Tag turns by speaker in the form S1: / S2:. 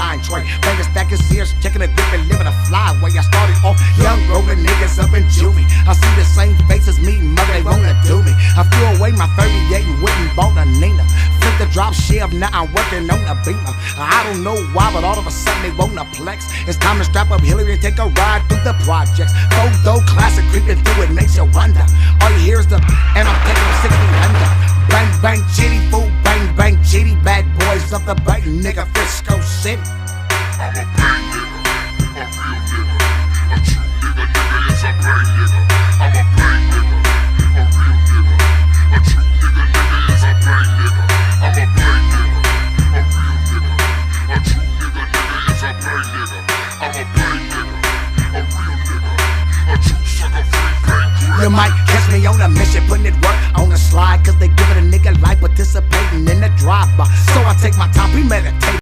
S1: 9 tray. Bangers stacking sears, checking a grip and living a flyway. I started off young, rolling niggas up in juvie. I see the same faces, me, mother, they wanna do me. I threw away my 38 and went and bought a Nina. Flip the drop shift, now I'm working on a Beamer. I don't know why, but all of a sudden they wanna flex. It's time to strap up Hillary and take a ride through the projects. Photo classic creeping through it makes you wonder. All you hear is the, and I'm taking them 60 under. Bang, bang, chitty, fool, bang, bang, chitty. Bad boys of the bank, nigga, Frisco City.
S2: I'm a bang nigga, a real nigga, a true nigga, nigga is a brain nigga. I'm a brain nigga, a real nigga, a true nigga, nigga is a brain nigga. I'm a brain nigga, a real nigga, a true nigga, nigga is a brain nigga. I'm a brain nigga, a real nigga, a true sucker free brain nigga.
S1: You might catch me on a mission, putting it work on the slide, cause they give it a nigga life participating in the drive-by. So I take my time, premeditate.